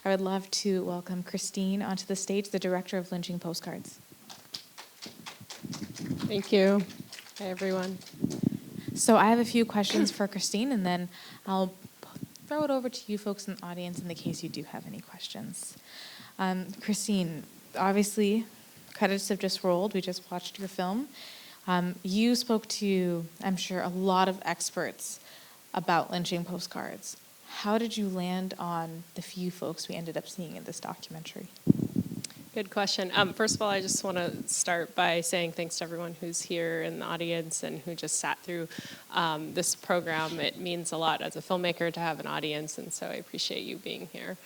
I would love to welcome Christine onto the stage, the director of Lynching Postcards. Thank you. Hi, everyone. So I have a few questions for Christine, and then I'll throw it over to you folks in the audience in the case you do have any questions. Christine, obviously, credits have just rolled. We just watched your film. You spoke to, I'm sure, a lot of experts about lynching postcards. How did you land on the few folks we ended up seeing in this documentary? Good question. First of all, I just want to start by saying thanks to everyone who's here in the audience and who just sat through this program. It means a lot as a filmmaker to have an audience, and so I appreciate you being here.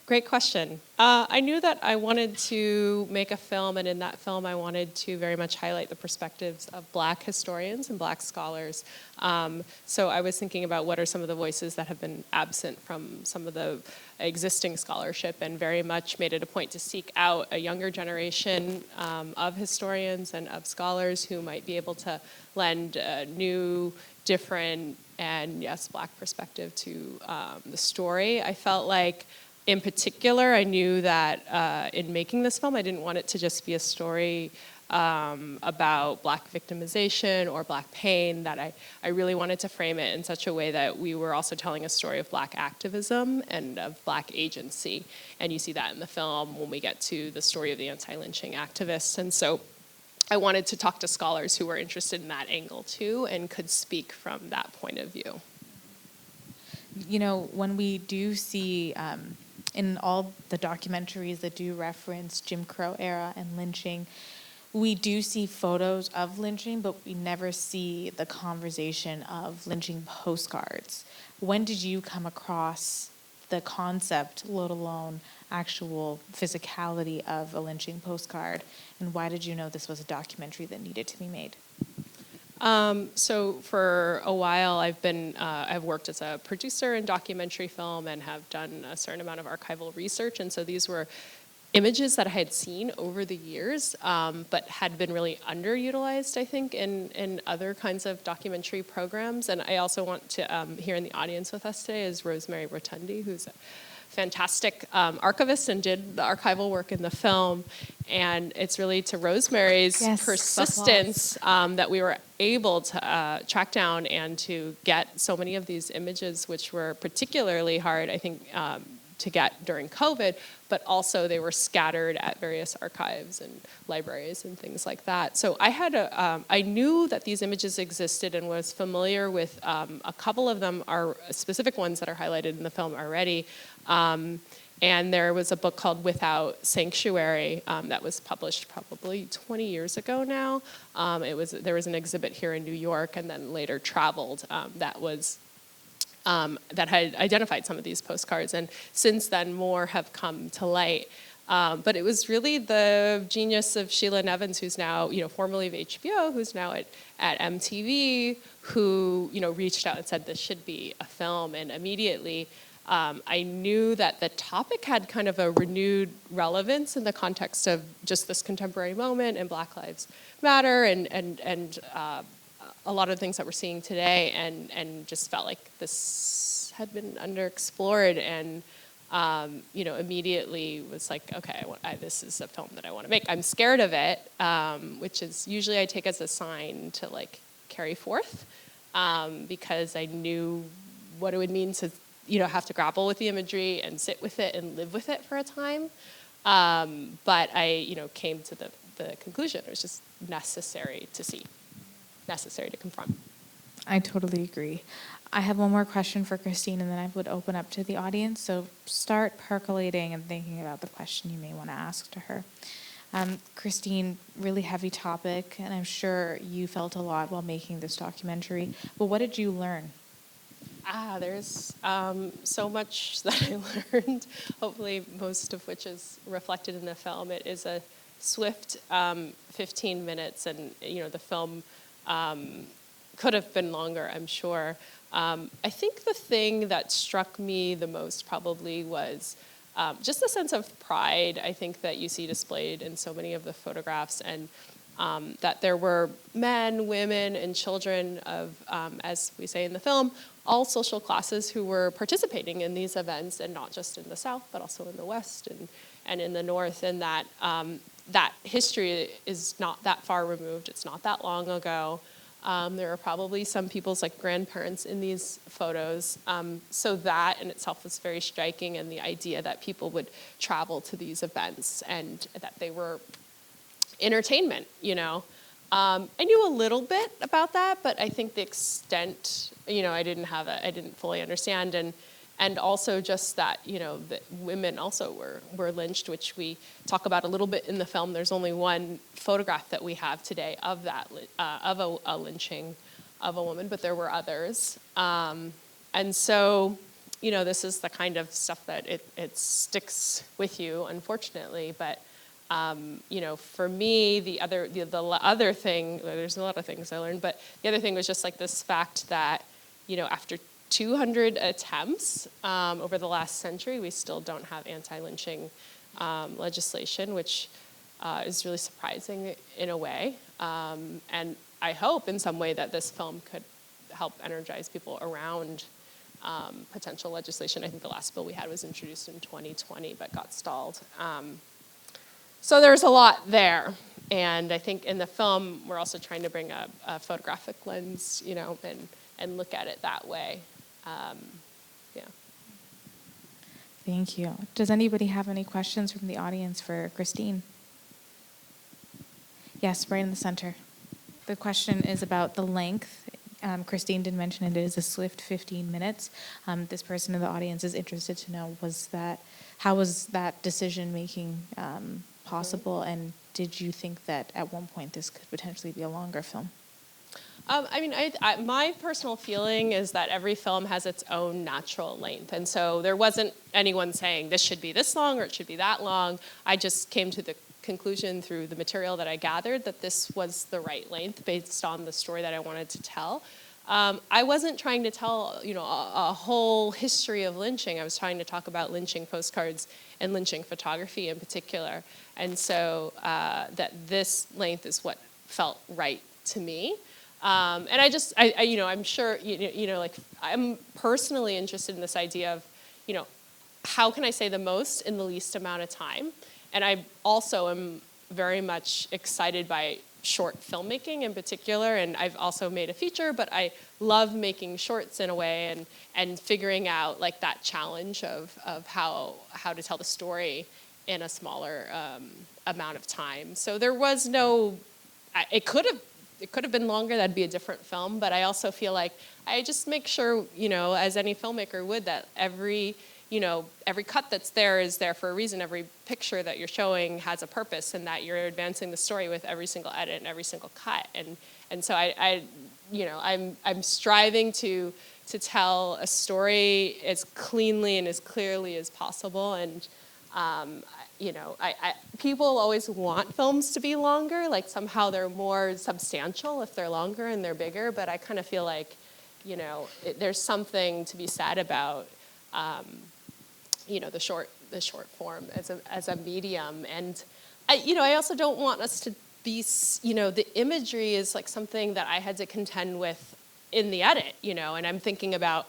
Great question. I knew that I wanted to make a film, and in that film I wanted to very much highlight the perspectives of Black historians and Black scholars. So I was thinking about what are some of the voices that have been absent from some of the existing scholarship, and very much made it a point to seek out a younger generation of historians and of scholars who might be able to lend a new, different, and yes, Black perspective to the story. I felt like, in particular, I knew that in making this film, I didn't want it to just be a story about Black victimization or Black pain, that I really wanted to frame it in such a way that we were also telling a story of Black activism and of Black agency. And you see that in the film when we get to the story of the anti-lynching activists. And so I wanted to talk to scholars who were interested in that angle too and could speak from that point of view. You know, when we do see in all the documentaries that do reference Jim Crow era and lynching, we do see photos of lynching, but we never see the conversation of lynching postcards. When did you come across the concept, let alone actual physicality of a lynching postcard, and why did you know this was a documentary that needed to be made? So for a while, I've worked as a producer in documentary film and have done a certain amount of archival research. And so these were images that I had seen over the years, but had been really underutilized, I think, in other kinds of documentary programs. And I also want to, here in the audience with us today is Rosemary Rotundi, who's a fantastic archivist and did the archival work in the film. And it's really to Rosemary's persistence that we were able to track down and to get so many of these images, which were particularly hard, I think, to get during COVID, but also they were scattered at various archives and libraries and things like that. So I knew that these images existed and was familiar with a couple of them, are specific ones that are highlighted in the film already. And there was a book called Without Sanctuary that was published probably 20 years ago now. There was an exhibit here in New York and then later traveled that had identified some of these postcards. And since then, more have come to light. But it was really the genius of Sheila Nevins, who's now, formerly of HBO, who's now at MTV, who, reached out and said this should be a film. And immediately, I knew that the topic had kind of a renewed relevance in the context of just this contemporary moment and Black Lives Matter and a lot of things that we're seeing today, and just felt like this had been underexplored, and immediately was like, okay, this is a film that I want to make. I'm scared of it, which is usually I take as a sign to like carry forth, because I knew what it would mean to have to grapple with the imagery and sit with it and live with it for a time. But I came to the conclusion it was just necessary to see. Necessary to confront. I totally agree. I have one more question for Christine, and then I would open up to the audience. So start percolating and thinking about the question you may want to ask to her. Christine, really heavy topic, and I'm sure you felt a lot while making this documentary. But what did you learn? There's so much that I learned, hopefully most of which is reflected in the film. It is a swift 15 minutes, and the film could have been longer, I'm sure. I think the thing that struck me the most probably was just the sense of pride, I think, that you see displayed in so many of the photographs. And that there were men, women, and children of, as we say in the film, all social classes who were participating in these events, and not just in the South, but also in the West and in the North, and that that history is not that far removed. It's not that long ago. There are probably some people's like grandparents in these photos. So that in itself was very striking, and the idea that people would travel to these events and that they were entertainment, you know. I knew a little bit about that, but I think the extent, you know, I didn't fully understand, and also just that, you know, that women also were lynched, which we talk about a little bit in the film. There's only one photograph that we have today of that, of a lynching of a woman, but there were others. And so, you know, this is the kind of stuff that it sticks with you, unfortunately, but you know, for me, the other thing, there's a lot of things I learned, but the other thing was just like this fact that, you know, after 200 attempts over the last century, we still don't have anti-lynching legislation, which is really surprising in a way. And I hope in some way that this film could help energize people around potential legislation. I think the last bill we had was introduced in 2020, but got stalled. So there's a lot there. And I think in the film, we're also trying to bring a photographic lens, you know, and look at it that way. Yeah. Thank you. Does anybody have any questions from the audience for Christine? Yes, right in the center. The question is about the length. Christine did mention it is a swift 15 minutes. This person in the audience is interested to know, how was that decision making possible, and did you think that at one point this could potentially be a longer film? I mean, my personal feeling is that every film has its own natural length. And so there wasn't anyone saying this should be this long or it should be that long. I just came to the conclusion through the material that I gathered that this was the right length based on the story that I wanted to tell. I wasn't trying to tell, you know, a whole history of lynching. I was trying to talk about lynching postcards and lynching photography in particular. And so that this length is what felt right to me. And I you know, I'm sure, you know, like I'm personally interested in this idea of, you know, how can I say the most in the least amount of time? And I also am very much excited by short filmmaking in particular, and I've also made a feature, but I love making shorts in a way and figuring out like that challenge of how to tell the story in a smaller amount of time. So there was no, it could have been longer, that'd be a different film, but I also feel like I just make sure, you know, as any filmmaker would, that every cut that's there is there for a reason. Every picture that you're showing has a purpose, and that you're advancing the story with every single edit and every single cut. And so I'm striving to tell a story as cleanly and as clearly as possible. And you know, people always want films to be longer, like somehow they're more substantial if they're longer and they're bigger, but I kind of feel like, you know, there's something to be said about, you know, the short form as a medium. And I also don't want us to be, you know, the imagery is like something that I had to contend with in the edit, you know, and I'm thinking about,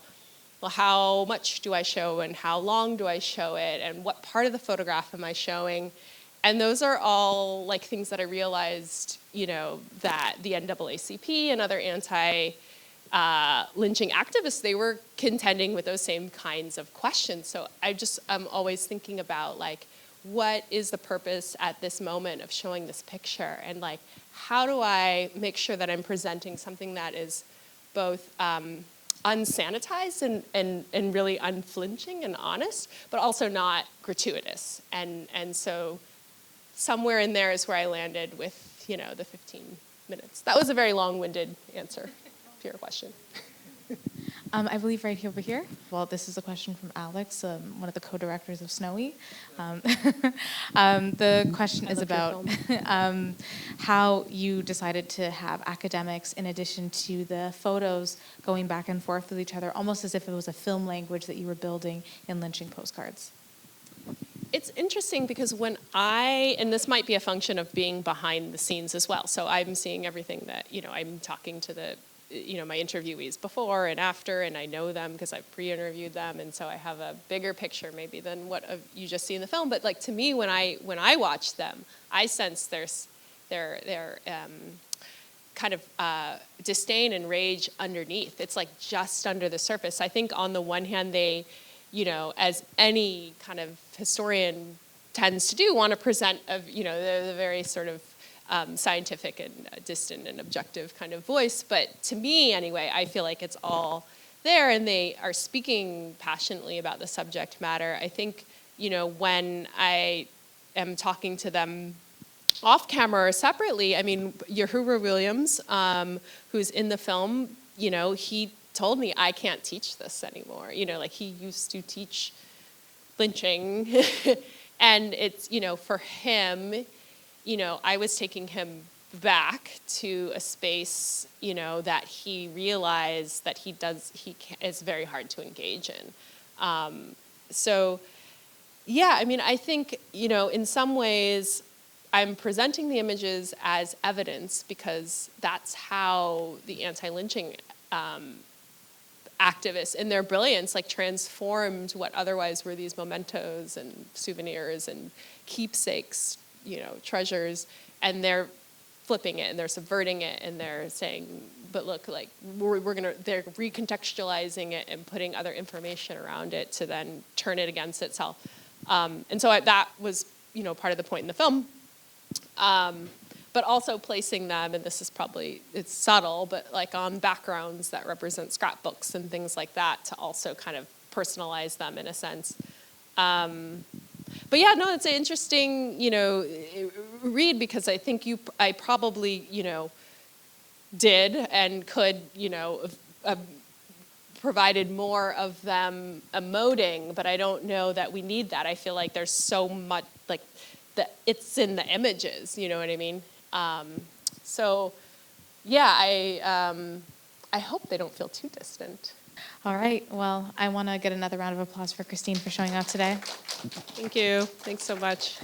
well, how much do I show and how long do I show it and what part of the photograph am I showing? And those are all like things that I realized, you know, that the NAACP and other anti-lynching activists, they were contending with those same kinds of questions. So I'm always thinking about like, what is the purpose at this moment of showing this picture? And like, how do I make sure that I'm presenting something that is both unsanitized and really unflinching and honest, but also not gratuitous. And so somewhere in there is where I landed with, you know, the 15 minutes. That was a very long-winded answer to your question. I believe right over here. Well, this is a question from Alex, one of the co-directors of Snowy. The question is about how you decided to have academics, in addition to the photos, going back and forth with each other, almost as if it was a film language that you were building in lynching postcards. It's interesting because and this might be a function of being behind the scenes as well. So I'm seeing everything that, I'm talking to my interviewees before and after, and I know them because I've pre-interviewed them, and so I have a bigger picture maybe than what you just see in the film. But like to me, when I watch them, I sense their kind of disdain and rage underneath. It's like just under the surface. I think on the one hand, they, as any kind of historian tends to do, want to present the very sort of scientific and distant and objective kind of voice. But to me, anyway, I feel like it's all there, and they are speaking passionately about the subject matter. I think, when I am talking to them off camera or separately, I mean, Yahuwah Williams, who's in the film, he told me, I can't teach this anymore. Like he used to teach lynching. And it's, for him, I was taking him back to a space, that he realized that it's very hard to engage in. So, yeah, I mean, I think, in some ways, I'm presenting the images as evidence because that's how the anti-lynching activists, in their brilliance, like transformed what otherwise were these mementos and souvenirs and keepsakes, treasures, and they're flipping it and they're subverting it and they're saying, but look, like they're recontextualizing it and putting other information around it to then turn it against itself. And so that was, part of the point in the film. But also placing them, and this is it's subtle, but like on backgrounds that represent scrapbooks and things like that to also kind of personalize them in a sense. But yeah, no, it's an interesting, read because I think I probably, did and could, have provided more of them emoting, but I don't know that we need that. I feel like there's so much, like, that it's in the images, you know what I mean? So, yeah, I hope they don't feel too distant. All right. Well, I want to get another round of applause for Christine for showing up today. Thank you. Thanks so much.